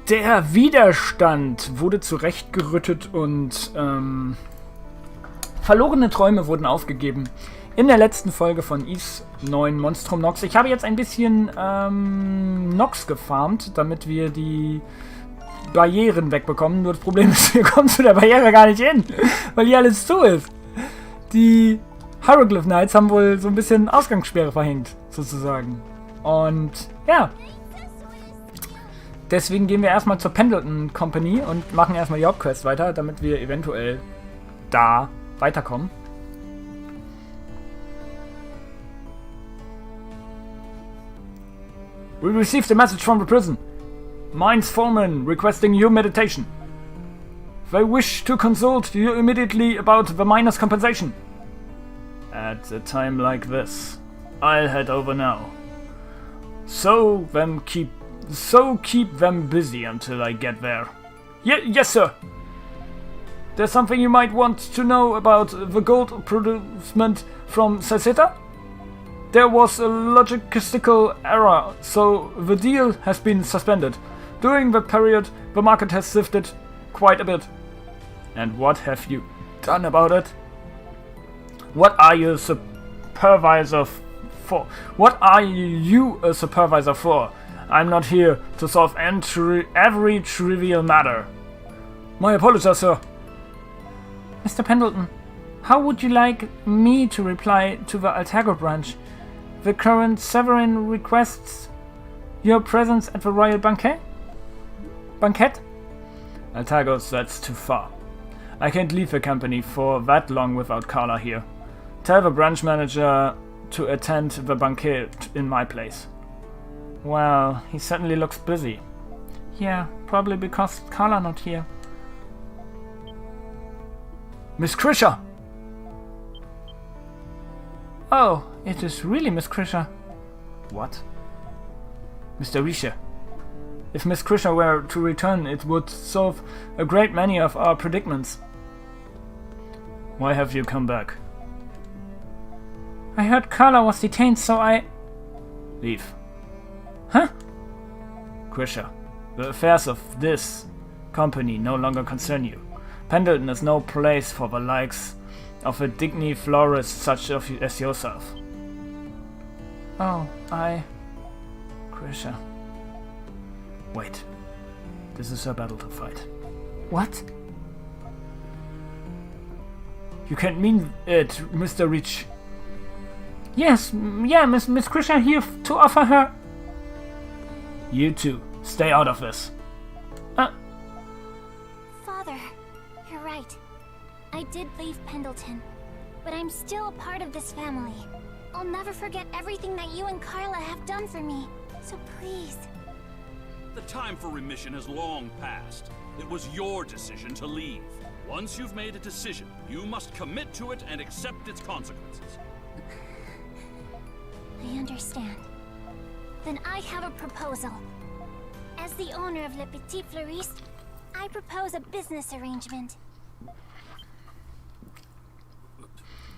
Der Widerstand wurde zurechtgerüttet und verlorene Träume wurden aufgegeben. In der letzten Folge von Is 9 Monstrum Nox. Ich habe jetzt ein bisschen Nox gefarmt, damit wir die Barrieren wegbekommen. Nur das Problem ist, wir kommen zu der Barriere gar nicht hin, weil hier alles zu ist. Die Hieroglyph Knights haben wohl so ein bisschen Ausgangssperre verhängt, sozusagen. Und ja, deswegen gehen wir erstmal zur Pendleton Company und machen erstmal die Hauptquest weiter, damit wir eventuell da weiterkommen. We received a message from the prison. Mine's foreman requesting your meditation. They wish to consult you immediately about the miner's compensation. At a time like this, I'll head over now. So keep them busy until I get there. Yes, sir. There's something you might want to know about the gold producement from Salsetta? There was a logistical error, so the deal has been suspended. During that period, the market has shifted quite a bit. And what have you done about it? What are you a supervisor for? What are you a supervisor for? I'm not here to solve every trivial matter. My apologies, sir. Mr. Pendleton, how would you like me to reply to the Altago branch? The current sovereign requests your presence at the royal banquet? Altagos, that's too far. I can't leave the company for that long without Carla here. Tell the branch manager to attend the banquet in my place. Well, he certainly looks busy. Yeah, probably because Carla not here. Miss Krisha! Oh, it is really Miss Krisha. What? Mr. Risha. If Miss Krisha were to return, it would solve a great many of our predicaments. Why have you come back? I heard Carla was detained, so I... Leave. Huh? Krisha, the affairs of this company no longer concern you. Pendleton is no place for the likes of a dignity florist such as yourself. Oh, Krisha. Wait. This is her battle to fight. What? You can't mean it, Mr. Rich. Yes, Miss Krisha here to offer her... You two, stay out of this. Father, you're right. I did leave Pendleton, but I'm still a part of this family. I'll never forget everything that you and Carla have done for me, so please. The time for remission has long passed. It was your decision to leave. Once you've made a decision, you must commit to it and accept its consequences. I understand. Then I have a proposal. As the owner of Le Petit Fleuriste, I propose a business arrangement.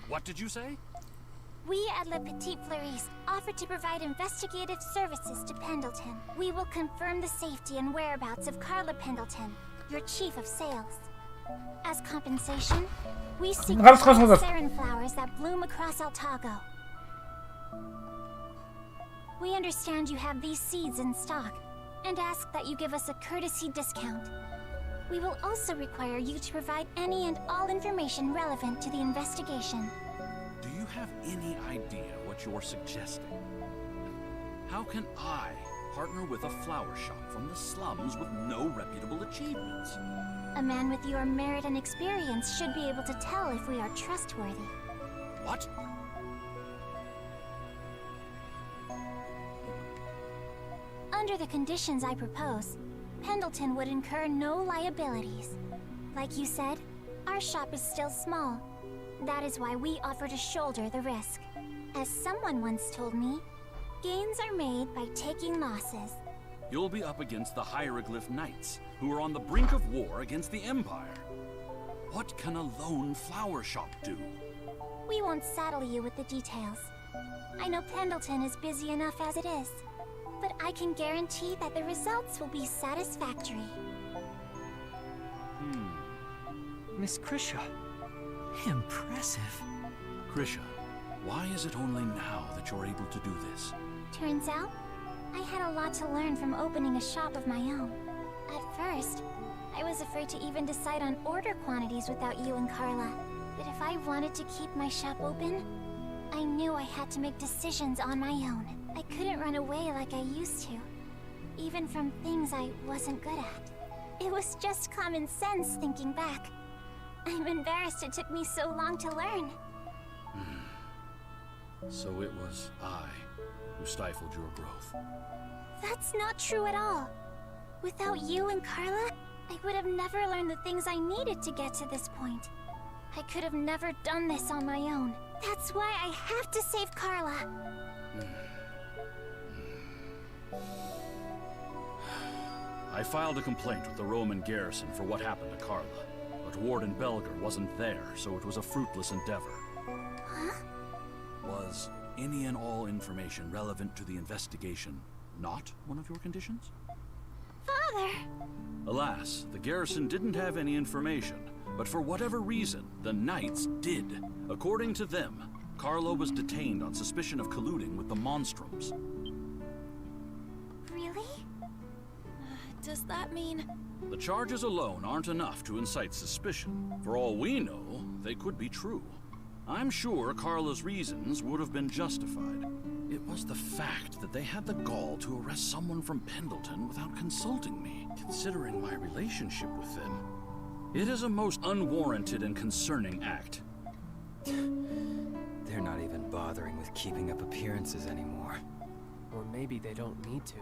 What did you say? We at Le Petit Fleuriste offer to provide investigative services to Pendleton. We will confirm the safety and whereabouts of Carla Pendleton, your chief of sales. As compensation, we seek sarin flowers that bloom across Altago. We understand you have these seeds in stock, and ask that you give us a courtesy discount. We will also require you to provide any and all information relevant to the investigation. Do you have any idea what you're suggesting? How can I partner with a flower shop from the slums with no reputable achievements? A man with your merit and experience should be able to tell if we are trustworthy. What? Under the conditions I propose, Pendleton would incur no liabilities. Like you said, our shop is still small. That is why we offer to shoulder the risk. As someone once told me, gains are made by taking losses. You'll be up against the Hieroglyph Knights, who are on the brink of war against the Empire. What can a lone flower shop do? We won't saddle you with the details. I know Pendleton is busy enough as it is. but I can guarantee that the results will be satisfactory. Miss Krisha. Impressive. Krisha, why is it only now that you're able to do this? Turns out, I had a lot to learn from opening a shop of my own. At first, I was afraid to even decide on order quantities without you and Carla. But if I wanted to keep my shop open, I knew I had to make decisions on my own. I couldn't run away like I used to, even from things I wasn't good at. It was just common sense thinking back. I'm embarrassed it took me so long to learn. So it was I who stifled your growth. That's not true at all. Without you and Carla, I would have never learned the things I needed to get to this point. I could have never done this on my own. That's why I have to save Carla. I filed a complaint with the Roman garrison for what happened to Carla, but Warden Belger wasn't there, so it was a fruitless endeavor. Huh? Was any and all information relevant to the investigation not one of your conditions? Father! Alas, the garrison didn't have any information, but for whatever reason, the Knights did. According to them, Carla was detained on suspicion of colluding with the Monstroms. Really? Does that mean... The charges alone aren't enough to incite suspicion. For all we know, they could be true. I'm sure Carla's reasons would have been justified. It was the fact that they had the gall to arrest someone from Pendleton without consulting me, considering my relationship with them. It is a most unwarranted and concerning act. They're not even bothering with keeping up appearances anymore. Or maybe they don't need to.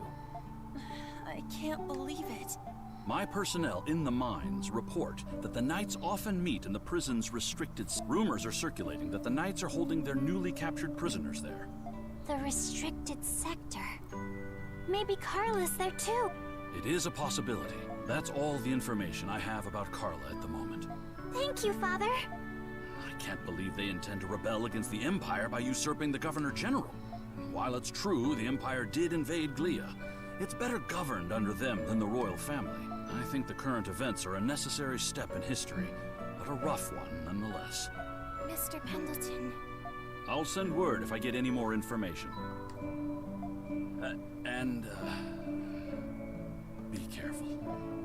I can't believe it. My personnel in the mines report that the Knights often meet in the prison's restricted... Rumors are circulating that the Knights are holding their newly captured prisoners there. The restricted sector. Maybe Carla's there too. It is a possibility. That's all the information I have about Carla at the moment. Thank you, Father. I can't believe they intend to rebel against the Empire by usurping the Governor General. And while it's true the Empire did invade Glia, it's better governed under them than the royal family. I think the current events are a necessary step in history, but a rough one nonetheless. Mr. Pendleton. I'll send word if I get any more information. Be careful.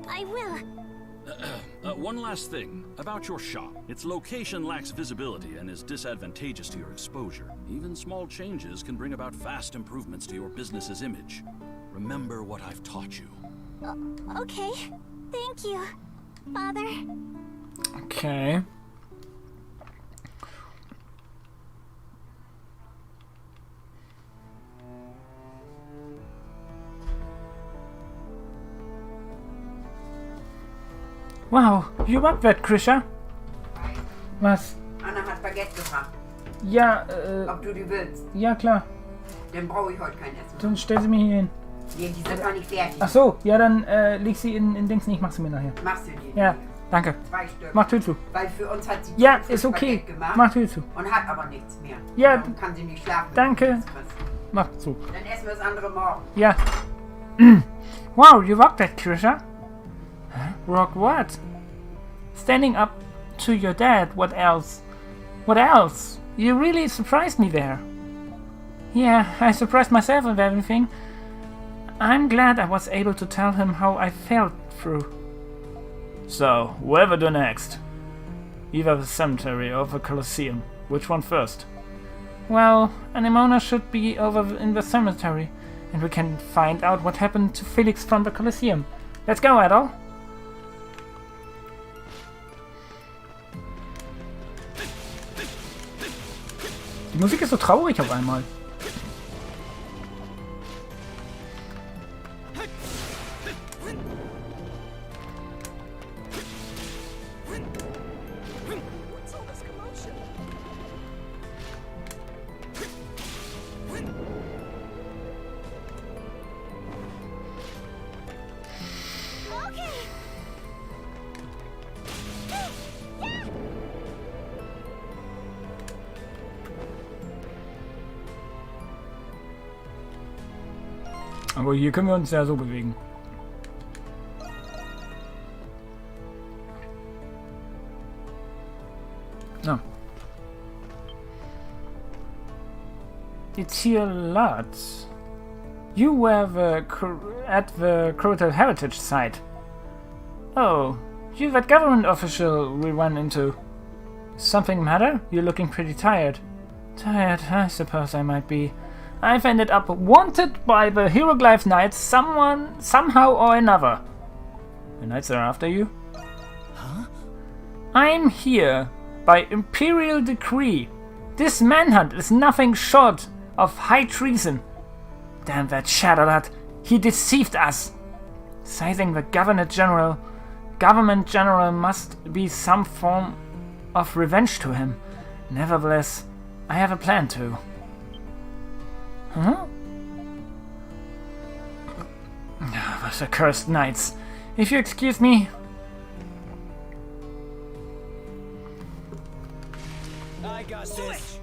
I will. One last thing about your shop. Its location lacks visibility and is disadvantageous to your exposure. Even small changes can bring about vast improvements to your business's image. Remember what I've taught you. Okay. Thank you, Father. Okay. Wow, you rocked that, Krisha. Was? Anna hat Baguette gebracht. Ja, Ob du die willst. ja klar. Dann brauche ich heute kein Essen. Dann stell sie mir hier hin. Nee, die sind noch nicht fertig. Ach so, ja dann leg sie in Dings nicht, mach sie mir nachher. Machst du die? Ja, danke. 2 Stück. Mach Tür zu. Weil für uns hat sie Ja, zu ist okay. Baguette gemacht Mach Tür zu. und hat aber nichts mehr. Ja, Darum kann sie nicht schlafen. danke. wenn sie nichts frisst. Mach zu. Dann essen wir das andere morgen. Ja. Wow, you rocked that, Krisha. Huh? Rock what? Standing up to your dad, what else? What else? You really surprised me there. Yeah, I surprised myself with everything. I'm glad I was able to tell him how I felt through. So, whoever do next? Either the cemetery or the Colosseum. Which one first? Well, Anemona should be over in the cemetery, and we can find out what happened to Felix from the Colosseum. Let's go, Adol. Die Musik ist so traurig auf einmal. Aber hier können wir uns ja so bewegen. Ah. It's here a lot. You were at the Crotal Heritage site. Oh, you that government official we ran into. Something matter? You're looking pretty tired. Tired, I suppose I might be. I've ended up wanted by the Hieroglyph Knights somehow or another. The Knights are after you? Huh? I'm here by imperial decree. This manhunt is nothing short of high treason. Damn that Shadowlord, he deceived us. Sizing the government general must be some form of revenge to him. Nevertheless, I have a plan too. Huh? Those accursed knights. If you excuse me. I got this.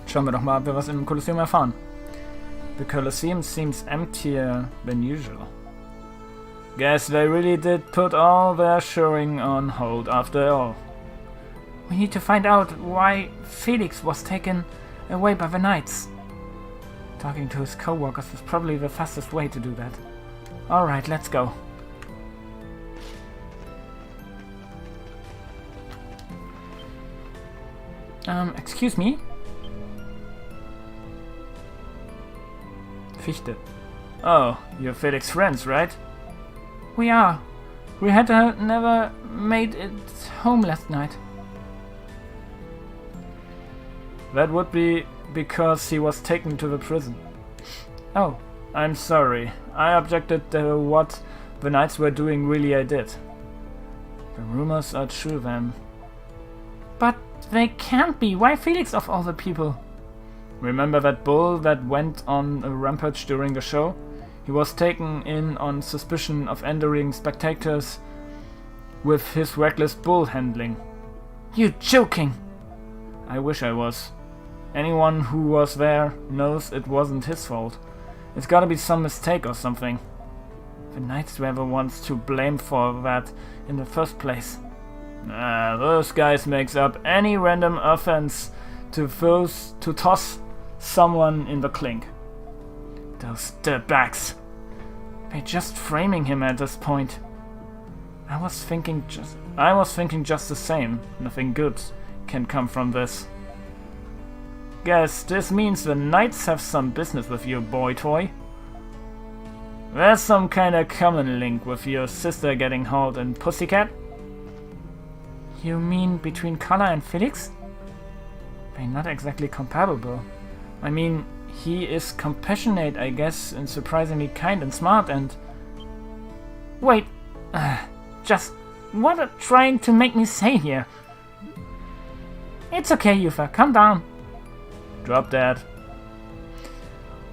Schauen wir doch mal, ob wir was im Kolosseum erfahren. The Colosseum seems emptier than usual. Guess they really did put all their shoring on hold after all. We need to find out why Felix was taken away by the knights. Talking to his co-workers is probably the fastest way to do that. Alright, let's go. Excuse me? Fichte. Oh, you're Felix's friends, right? We are. We had never made it home last night. That would be because he was taken to the prison. Oh, I'm sorry. I objected to what the knights were doing, really I did. The rumors are true then. But they can't be. Why Felix of all the people? Remember that bull that went on a rampage during the show? He was taken in on suspicion of entering spectators with his reckless bull handling. You joking? I wish I was. Anyone who was there knows it wasn't his fault. It's gotta be some mistake or something. The Knights were the ones to blame for that in the first place. Those guys makes up any random offense to toss someone in the clink. Those dirtbags. They're just framing him at this point. I was thinking just the same. Nothing good can come from this. Guess this means the Knights have some business with your boy toy. There's some kinda common link with your sister getting hauled in Pussycat? You mean between Carla and Felix? They're not exactly comparable. I mean, he is compassionate, I guess, and surprisingly kind and smart and... Wait, just what are you trying to make me say here? It's okay, Yufa, calm down. Drop that.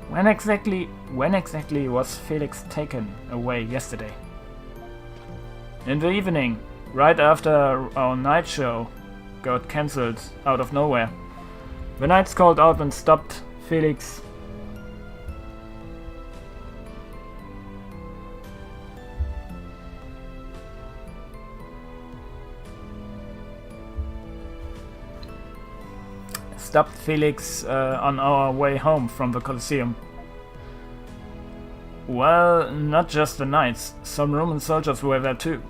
When exactly was Felix taken away yesterday? In the evening, right after our night show got cancelled out of nowhere. The Knights called out and stopped Felix. Stopped Felix on our way home from the Colosseum. Well, not just the Knights. Some Roman soldiers were there too.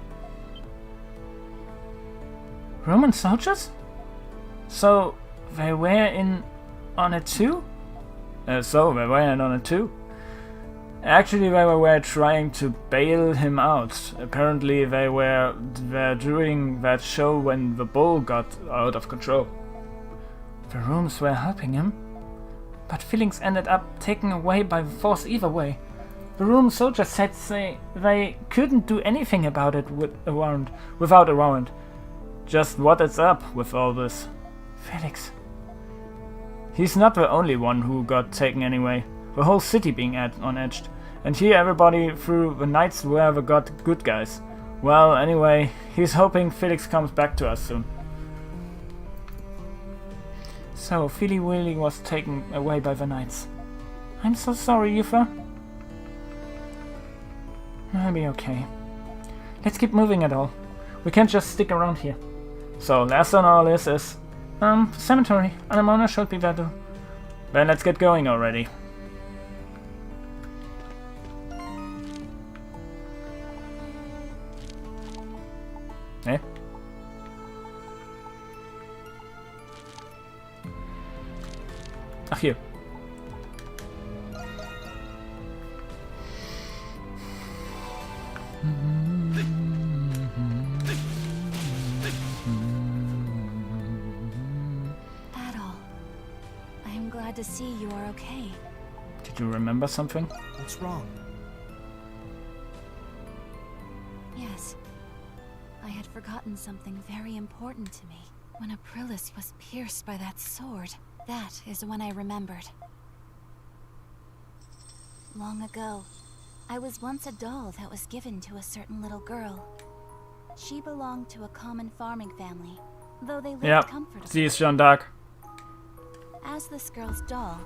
Roman soldiers? So they were in on it too? So they were in on it too? Actually, they were trying to bail him out. Apparently, they were doing that show when the bull got out of control. The Romans were helping him, but Felix ended up taken away by the force either way. The Roman soldiers said they couldn't do anything about it without a warrant. Just what is up with all this? Felix. He's not the only one who got taken anyway. The whole city being on edge. And here everybody through the Knights were the good guys. Well, anyway, he's hoping Felix comes back to us soon. So, Philly Willy was taken away by the knights. I'm so sorry, Yufa. I'll be okay. Let's keep moving at all. We can't just stick around here. So, last on our list is... cemetery. Anemona should be there too. Then let's get going already. Eh? Ach, hier. To see you are okay. Did you remember something? What's wrong? Yes. I had forgotten something very important to me. When Aprilis was pierced by that sword, that is when I remembered. Long ago, I was once a doll that was given to a certain little girl. She belonged to a common farming family, though they lived comfortably. Sie ist schon da. As this girl's doll,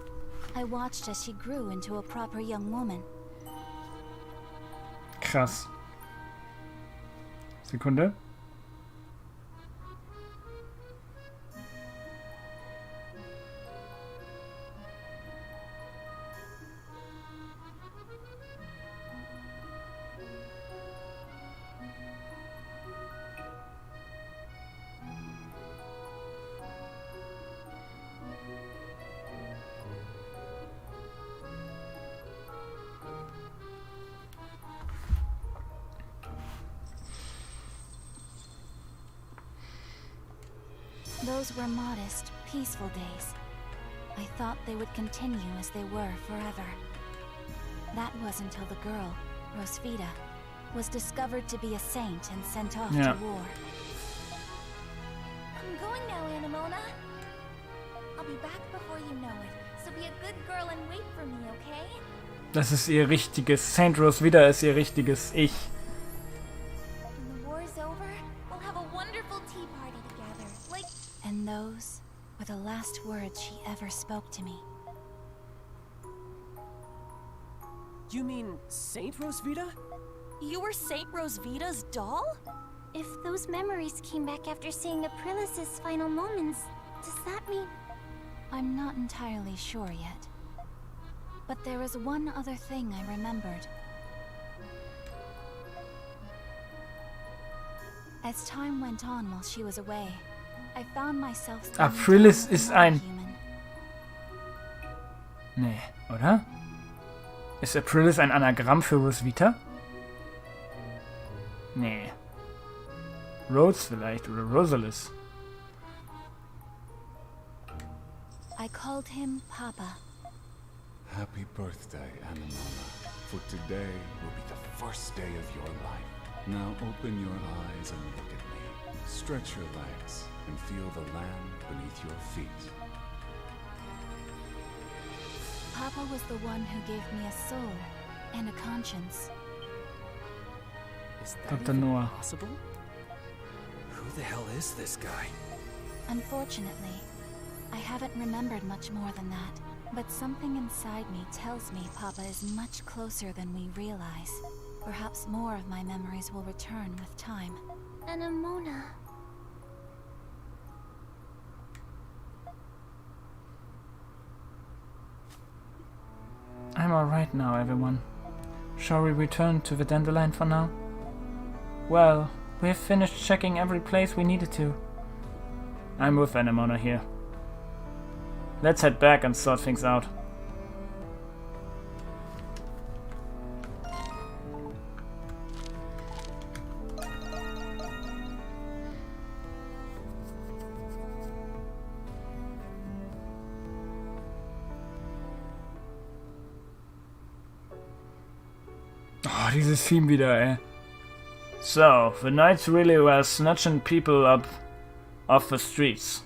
I watched as she grew into a proper young woman. Krass. Sekunde. Those were modest, peaceful days. I thought they would continue as they were forever. That was until the girl, Rosvita, was discovered to be a saint and sent off to war. I'm going now, Anemona. I'll be back before you know it, so be a good girl and wait for me, okay? Das ist ihr richtiges... Saint Rosvita ist ihr richtiges Ich. When the war's over, we'll have a wonderful tea party together, like... And those were the last words she ever spoke to me. You mean Saint Rosvita? You were Saint Rosvita's doll? If those memories came back after seeing Aprilis' final moments, does that mean... I'm not entirely sure yet. But there is one other thing I remembered. As time went on while she was away, I found myself... Aprilis ist ein... Nee, oder? Ist Aprilis ein Anagramm für Rosvita? Nee. Rose vielleicht, oder Rosalis. I called him Papa. Happy birthday, Anemona. For today will be the first day of your life. Now open your eyes and look at me. Stretch your legs and feel the land beneath your feet. Papa was the one who gave me a soul and a conscience. Is that Dr. even Noah. possible? Who the hell is this guy? Unfortunately, I haven't remembered much more than that. But something inside me tells me Papa is much closer than we realize. Perhaps more of my memories will return with time. Anemona. I'm alright now, everyone. Shall we return to the dandelion for now? Well, we have finished checking every place we needed to. I'm with Anemona here. Let's head back and sort things out. Oh, dieses Theme wieder, ey. So, the knights really were snatching people up off the streets.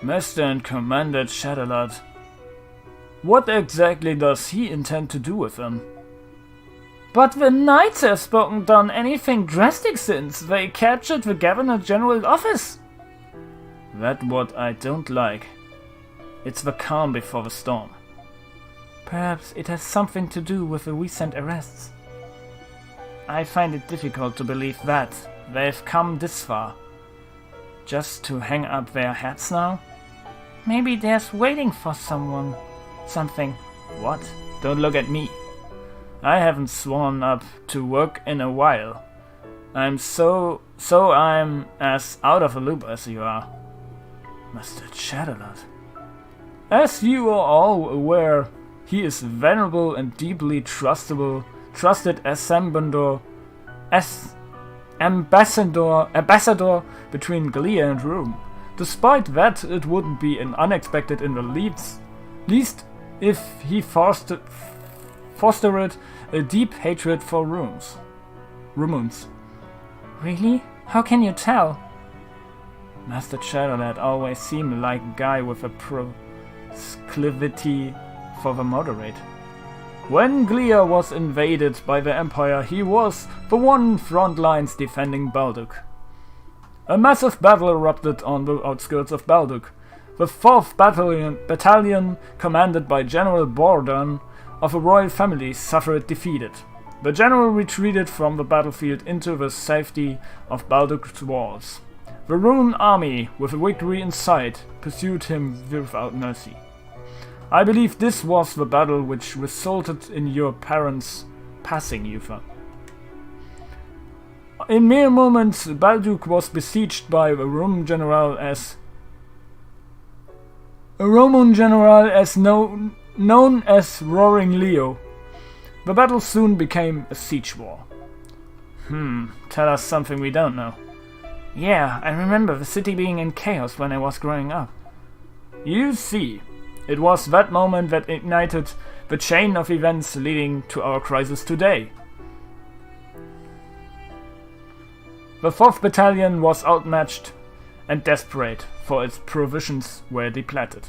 Master and Commander Shadowlord. What exactly does he intend to do with them? But the knights have spoken done anything drastic since they captured the Governor General's office. That's what I don't like. It's the calm before the storm. Perhaps it has something to do with the recent arrests. I find it difficult to believe that they've come this far. Just to hang up their hats now? Maybe there's waiting for someone. Something. What? Don't look at me. I haven't sworn up to work in a while. I'm as out of the loop as you are. Mr. Chatterlot. As you are all aware, he is venerable and deeply trusted ambassador between Glee and Rome. Despite that, it wouldn't be an unexpected in the least if he fostered a deep hatred for Romans. Really? How can you tell? Master Chatterlot always seemed like a guy with a proclivity for the moderate. When Glea was invaded by the Empire, he was the one front lines defending Balduc. A massive battle erupted on the outskirts of Balduc. The 4th Battalion, commanded by General Borden of the royal family, suffered defeated. The general retreated from the battlefield into the safety of Balduc's walls. The Rune army, with a victory in sight, pursued him without mercy. I believe this was the battle which resulted in your parents passing Yufa. In mere moments, Balduc was besieged by a Roman general known as Roaring Leo. The battle soon became a siege war. Tell us something we don't know. Yeah, I remember the city being in chaos when I was growing up. You see, it was that moment that ignited the chain of events leading to our crisis today. The 4th Battalion was outmatched and desperate, for its provisions were depleted.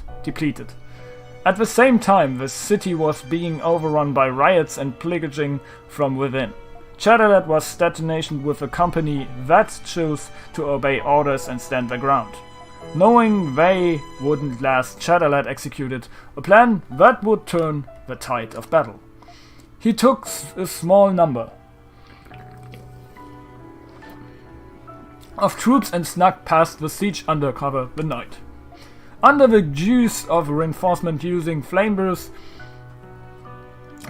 At the same time, the city was being overrun by riots and pillaging from within. Chatterlot was stationed with a company that chose to obey orders and stand their ground. Knowing they wouldn't last, Chatterlot executed a plan that would turn the tide of battle. He took a small number of troops and snuck past the siege under cover the night. Under the guise of reinforcement using flamebursts,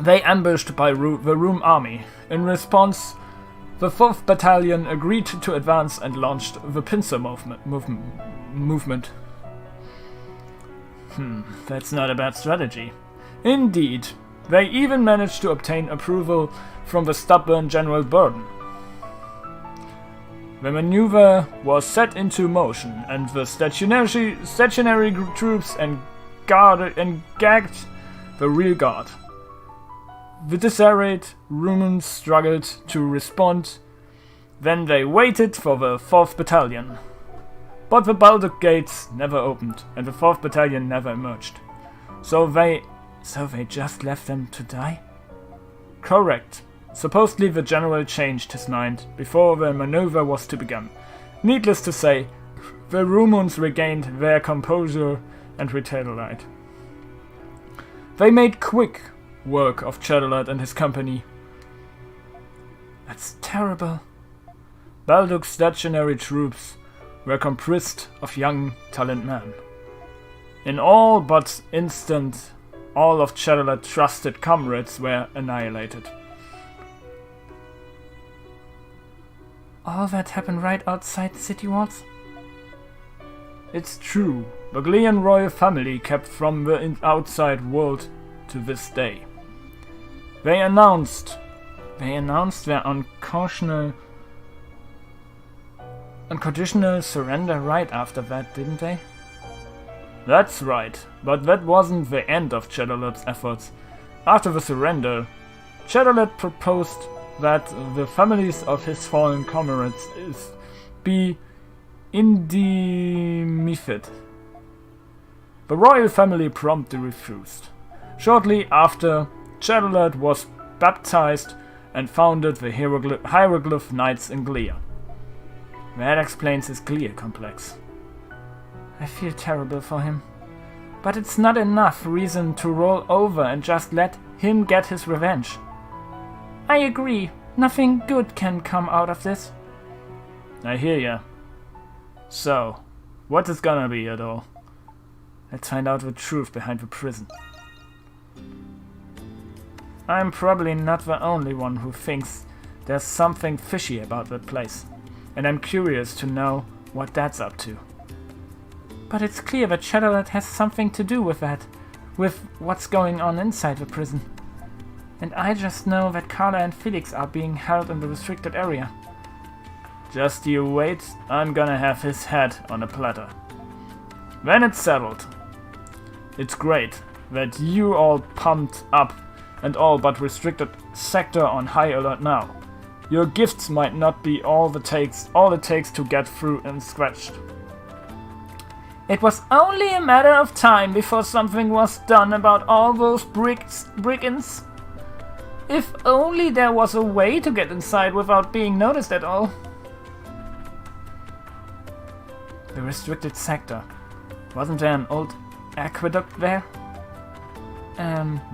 they ambushed by the Rune army. In response, the 4th Battalion agreed to advance and launched the pincer movement. That's not a bad strategy. Indeed, they even managed to obtain approval from the stubborn General Borden. The maneuver was set into motion, and the stationary troops gagged the rear guard. The disarrayed Romans struggled to respond. Then they waited for the 4th Battalion. But the Balduc gates never opened, and the 4th Battalion never emerged. So they just left them to die? Correct. Supposedly the general changed his mind before the maneuver was to begin. Needless to say, the Romans regained their composure and retaliated. They made quick work of Chatterlot and his company. That's terrible. Balduc's stationary troops were comprised of young, talented men. In all but instant, all of Chatterlot's trusted comrades were annihilated. All that happened right outside the city walls? It's true. The Glean royal family kept from the outside world to this day. They announced their unconditional surrender right after that, didn't they? That's right, but that wasn't the end of Chatterlot's efforts. After the surrender, Chatterlot proposed that the families of his fallen comrades be indemnified. The royal family promptly refused. Shortly after, Chatterlot was baptized and founded the Hieroglyph Knights in Glea. That explains his Glea complex. I feel terrible for him. But it's not enough reason to roll over and just let him get his revenge. I agree. Nothing good can come out of this. I hear ya. So, what is gonna be it all? Let's find out the truth behind the prison. I'm probably not the only one who thinks there's something fishy about that place, and I'm curious to know what that's up to. But it's clear that Shadowlet has something to do with that, with what's going on inside the prison. And I just know that Carla and Felix are being held in the restricted area. Just you wait, I'm gonna have his head on a platter. When it's settled. It's great that you all pumped up and all but restricted sector on high alert now. Your gifts might not be all it takes to get through unscratched. It was only a matter of time before something was done about all those brigands. If only there was a way to get inside without being noticed at all. The restricted sector. Wasn't there an old aqueduct there?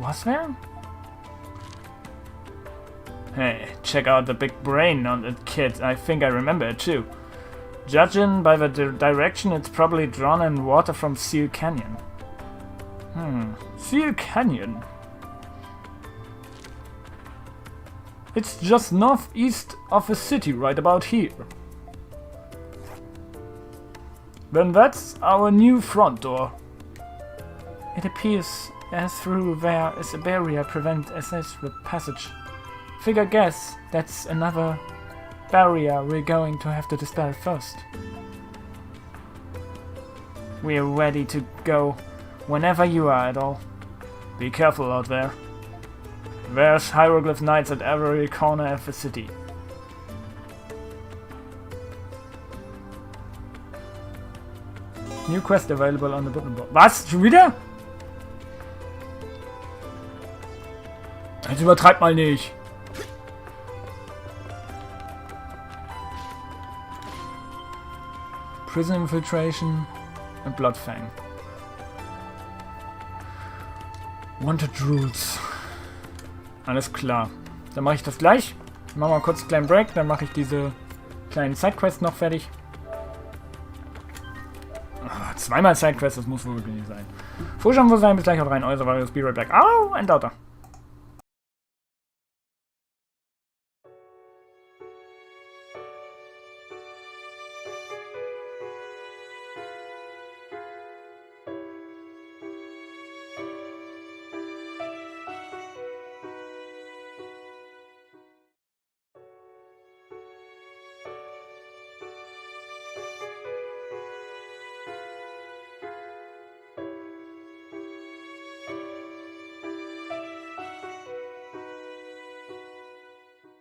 Was there? Hey, check out the big brain on that kid. I think I remember it too. Judging by the direction, it's probably drawn in water from Seal Canyon. Seal Canyon? It's just northeast of the city, right about here. Then that's our new front door. It appears as through there is a barrier prevent access with passage. Figure guess that's another barrier we're going to have to dispel first. We're ready to go whenever you are at all. Be careful out there. There's hieroglyph knights at every corner of the city. New quest available on the button board. Was? Schon wieder? Jetzt übertreibt mal nicht. Prison Infiltration und Bloodfang. Wanted Rules. Alles klar. Dann mache ich das gleich. Machen wir kurz einen kleinen Break, dann mache ich diese kleinen Sidequests noch fertig. Zweimal Sidequests, das muss wohl nicht sein. Vorschau muss sein, bis gleich, haut rein, euer Silvarius, be right back. Au, ein Dauter.